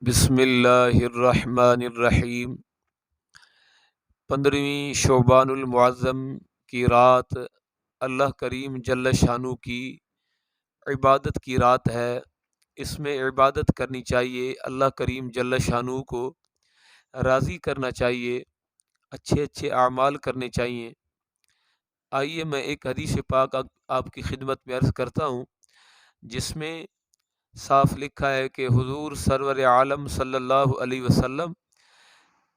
بسم اللہ الرحمن الرحیم۔ 15ویں شعبان المعظم کی رات اللہ کریم جل شانہ کی عبادت کی رات ہے۔ اس میں عبادت کرنی چاہیے، اللہ کریم جل شانہ کو راضی کرنا چاہیے، اچھے اچھے اعمال کرنے چاہیے۔ آئیے میں ایک حدیث پاک آپ کی خدمت میں عرض کرتا ہوں، جس میں صاف لکھا ہے کہ حضور سرور عالم صلی اللہ علیہ وسلم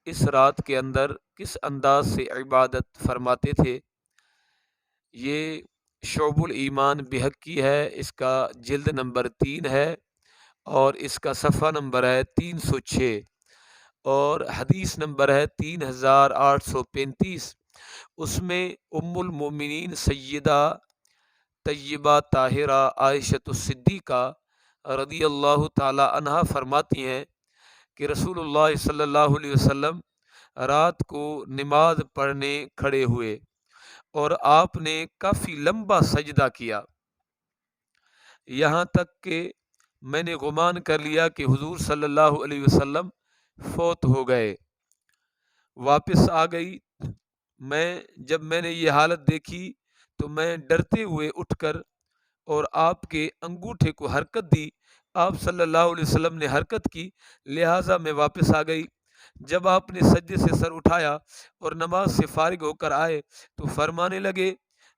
اس رات کے اندر کس انداز سے عبادت فرماتے تھے۔ یہ شعب الایمان بحقی ہے، اس کا جلد نمبر 3 ہے اور اس کا صفحہ نمبر ہے 306 اور حدیث نمبر ہے 3835۔ اس میں ام المومنین سیدہ طیبہ طاہرہ عائشہ الصدیقہ رضی اللہ تعالی عنہا فرماتی ہیں کہ رسول اللہ صلی اللہ علیہ وسلم رات کو نماز پڑھنے کھڑے ہوئے اور آپ نے کافی لمبا سجدہ کیا، یہاں تک کہ میں نے گمان کر لیا کہ حضور صلی اللہ علیہ وسلم فوت ہو گئے۔ واپس آ گئی۔ جب میں نے یہ حالت دیکھی تو میں ڈرتے ہوئے اٹھ کر اور آپ کے انگوٹھے کو حرکت دی۔ آپ صلی اللہ علیہ وسلم نے حرکت کی، لہٰذا میں واپس آ گئی۔ جب آپ نے سجدے سے سر اٹھایا اور نماز سے فارغ ہو کر آئے تو فرمانے لگے،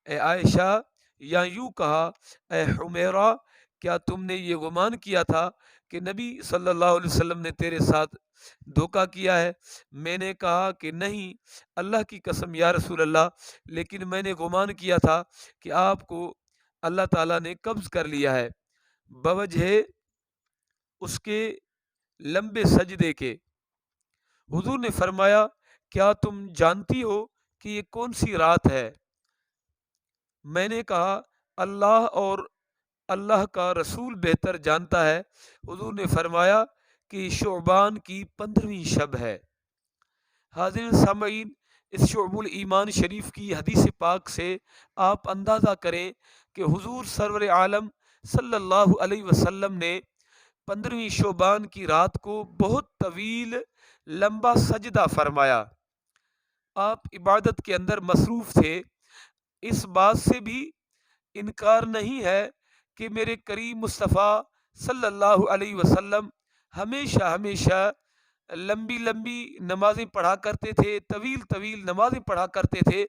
اے عائشہ، یا یوں کہا اے حمیرہ، کیا تم نے یہ گمان کیا تھا کہ نبی صلی اللہ علیہ وسلم نے تیرے ساتھ دھوکہ کیا ہے؟ میں نے کہا کہ نہیں، اللہ کی قسم یا رسول اللہ، لیکن میں نے گمان کیا تھا کہ آپ کو اللہ تعالیٰ نے قبض کر لیا ہے بوجہ اس کے لمبے سجدے کے۔ حضور نے فرمایا، کیا تم جانتی ہو کہ یہ کون سی رات ہے؟ میں نے کہا، اللہ اور اللہ کا رسول بہتر جانتا ہے۔ حضور نے فرمایا کہ شعبان کی 15ویں شب ہے۔ حاضرین سامعین، اس شعب الایمان شریف کی حدیث پاک سے آپ اندازہ کریں کہ حضور سرور عالم صلی اللہ علیہ وسلم نے 15ویں شعبان کی رات کو بہت طویل لمبا سجدہ فرمایا۔ آپ عبادت کے اندر مصروف تھے۔ اس بات سے بھی انکار نہیں ہے کہ میرے کریم مصطفیٰ صلی اللہ علیہ وسلم ہمیشہ لمبی نمازیں پڑھا کرتے تھے، طویل نمازیں پڑھا کرتے تھے،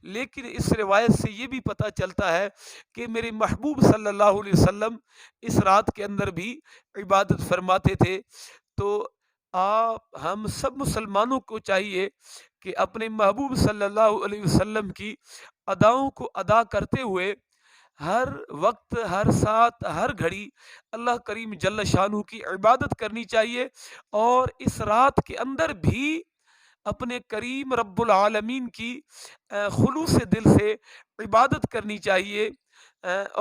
لیکن اس روایت سے یہ بھی پتہ چلتا ہے کہ میرے محبوب صلی اللہ علیہ وسلم اس رات کے اندر بھی عبادت فرماتے تھے۔ تو ہم سب مسلمانوں کو چاہیے کہ اپنے محبوب صلی اللہ علیہ وسلم کی اداؤں کو ادا کرتے ہوئے ہر وقت، ہر ساتھ، ہر گھڑی اللہ کریم جل شانہ کی عبادت کرنی چاہیے، اور اس رات کے اندر بھی اپنے کریم رب العالمین کی خلوص دل سے عبادت کرنی چاہیے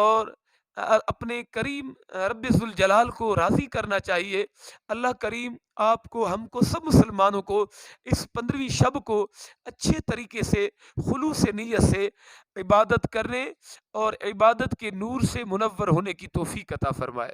اور اپنے کریم رب ذوالجلال کو راضی کرنا چاہیے۔ اللہ کریم آپ کو، ہم کو، سب مسلمانوں کو اس 15ویں شب کو اچھے طریقے سے خلوص نیت سے عبادت کرنے اور عبادت کے نور سے منور ہونے کی توفیق عطا فرمائے۔